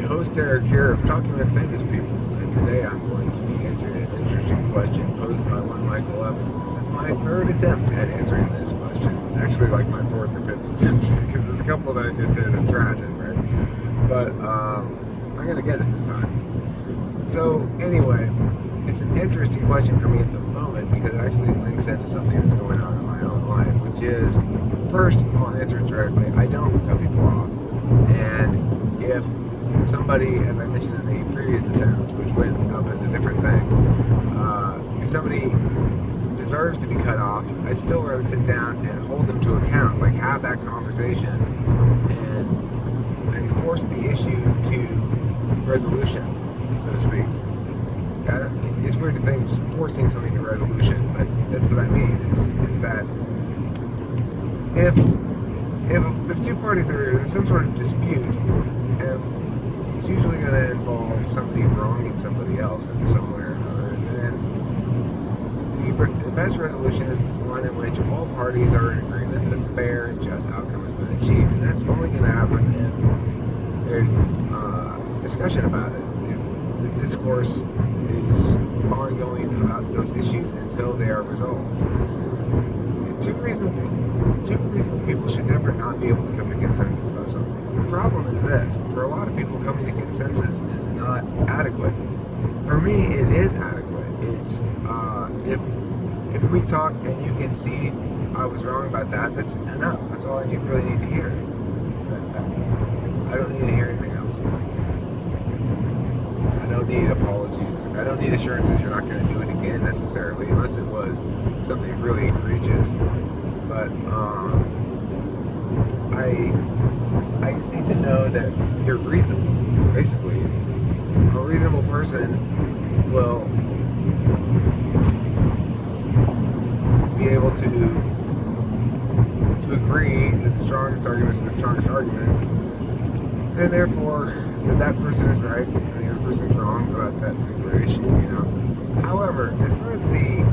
host Eric here of Talking with Famous People, and today I'm going to be answering an interesting question posed by one Michael Evans. This is my third attempt at answering this question. It's actually like my fourth or fifth attempt because there's a couple that I just ended up trashing, right? But I'm going to get it this time. So anyway, it's an interesting question for me at the moment because it actually links into something that's going on in my own life, which is, first, I'll answer it directly. I don't cut people off. And if somebody, as I mentioned in the previous attempt, which went up as a different thing, if somebody deserves to be cut off, I'd still rather sit down and hold them to account, like have that conversation and force the issue to resolution, so to speak. It's weird to think forcing something to resolution, but that's what I mean, is that if two parties are in some sort of dispute, it's usually going to involve somebody wronging somebody else in some way or another. And then the best resolution is one in which all parties are in agreement that a fair and just outcome has been achieved. And that's only going to happen if there's discussion about it. If the discourse is ongoing about those issues until they are resolved. Two reasonable people should never not be able to come to consensus about something. The problem is this: for a lot of people, coming to consensus is not adequate. For me, it is adequate. It's if we talk and you can see I was wrong about that, that's enough. That's all I really need to hear. I don't need to hear anything else. I don't need apologies. I don't need assurances you're not going to do it again necessarily, unless it was something really egregious. But I just need to know that you're reasonable. Basically, a reasonable person will be able to agree that the strongest arguments are the strongest arguments, and therefore that person is right and the other person is wrong about that particular issue. You know. However, as far as the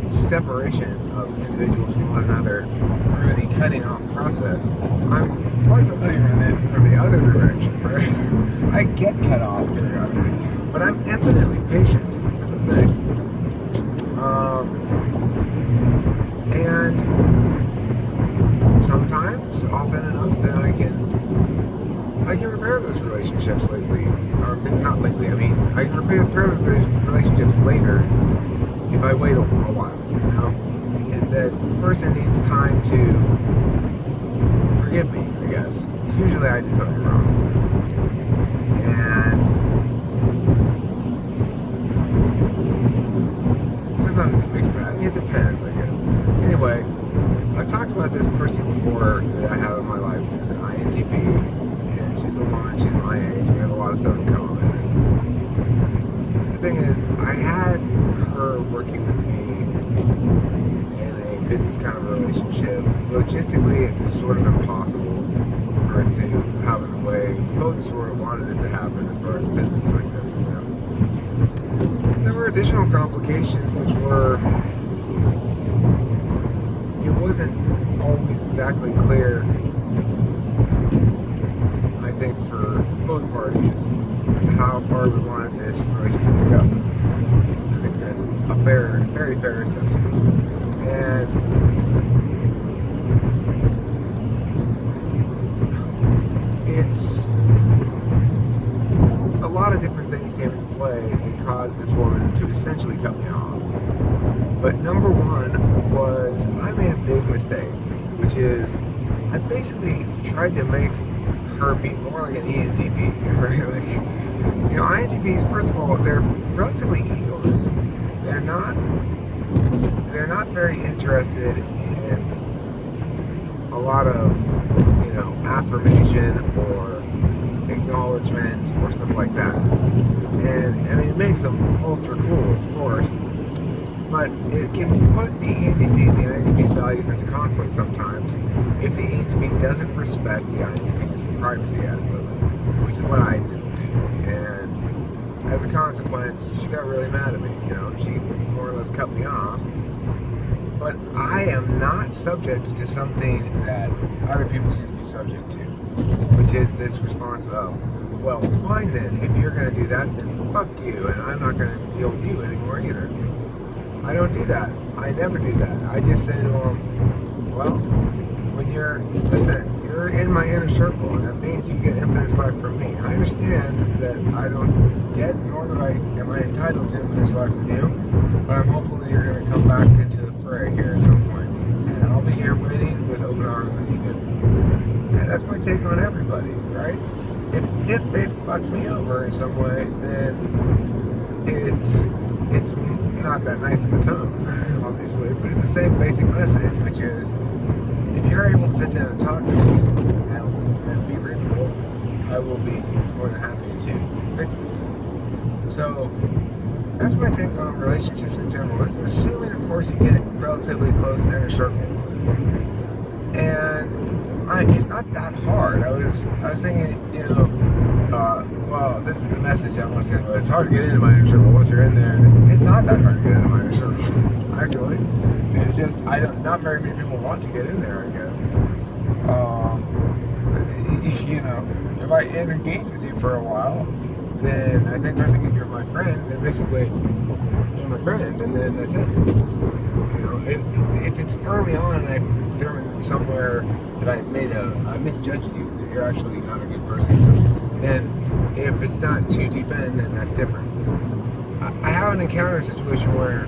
separation of individuals from one another through the cutting off process, I'm quite familiar with it from the other direction, right? I get cut off periodically, but I'm infinitely patient. That's the thing. And sometimes, often enough, that I can repair those relationships lately, or not lately. I mean, I can repair those relationships later if I wait a while, you know? And that the person needs time to forgive me, I guess. Because usually I did something wrong. And sometimes it's a mixed bag. I mean, it depends, I guess. Anyway, I've talked about this person before that I have in my life. She's an ENTP, and she's a woman, she's my age, we have a lot of stuff in common. And the thing is, I had her working with me in a business kind of relationship. Logistically, it was sort of impossible for it to happen the way we both sort of wanted it to happen as far as business thing goes, you know. There were additional complications which were, it wasn't always exactly clear, I think, for both parties how far we wanted this relationship to go. I think that's a very fair assessment. And it's a lot of different things came into play that caused this woman to essentially cut me off. But number one was I made a big mistake, which is I basically tried to make her be more like an ENTP, right? Like, you know, INTPs, first of all, they're relatively egoless. They're not very interested in a lot of, you know, affirmation or acknowledgement or stuff like that. And I mean, it makes them ultra cool, of course, but it can put the ENTP and the INTP's values into conflict sometimes if the ENTP doesn't respect the INTP's privacy adequately, which is what I didn't do. And as a consequence, she got really mad at me. You know, she more or less cut me off. But I am not subject to something that other people seem to be subject to, which which is this response of, well, fine then, if you're going to do that, then fuck you, and I'm not going to deal with you anymore either. I don't do that. I never do that. I just say to them, well, when you're in my inner circle, and that means you get infinite slack from me. I understand that I don't get, nor am I entitled to infinite slack from you, but I'm hopeful that you're going to come back into the fray here at some point. And I'll be here waiting with open arms when you do. And that's my take on everybody, right? If they fucked me over in some way, then it's not that nice of a tone, obviously, but it's the same basic message, which is, if you're able to sit down and talk to me and be reasonable, I will be more than happy to fix this thing. So that's my take on relationships in general. This is assuming, of course, you get relatively close to inner circle. And it's not that hard. I was thinking, well, this is the message I want to say. Well, it's hard to get into my inner circle once you're in there. And it's not that hard to get into my inner circle, actually. It's just, not very many people want to get in there, I guess. If I engage with you for a while, then I think if you're my friend, then basically you're my friend, and then that's it. If it's early on and I determined somewhere that I misjudged you, that you're actually not a good person, then if it's not too deep in, then that's different. I haven't encountered a situation where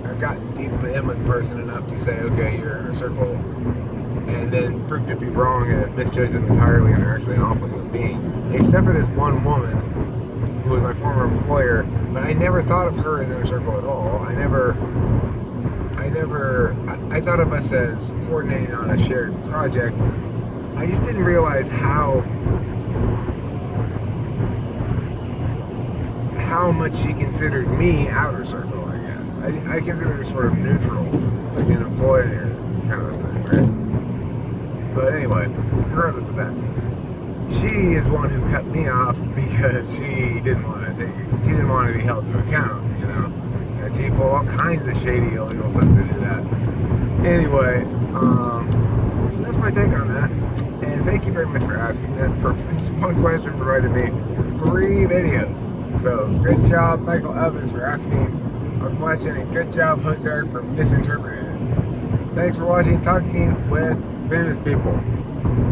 I've gotten deep in with the person enough to say, okay, you're in a circle, and then proved to be wrong and misjudged them entirely, and they're actually an awful human being. Except for this one woman who was my former employer, but I never thought of her as inner circle at all. I thought of us as coordinating on a shared project. I just didn't realize how much she considered me outer circle, I guess. I considered her sort of neutral, like an employer kind of a thing, right? But anyway, regardless of that, she is one who cut me off because she didn't want to be held to account, and she pulled all kinds of shady, illegal stuff to do that. Anyway, so that's my take on that. And thank you very much for asking that. This one question provided me 3 videos. So good job, Michael Evans, for asking a question, and good job, Jose, for misinterpreting it. Thanks for watching Talking with Famous People.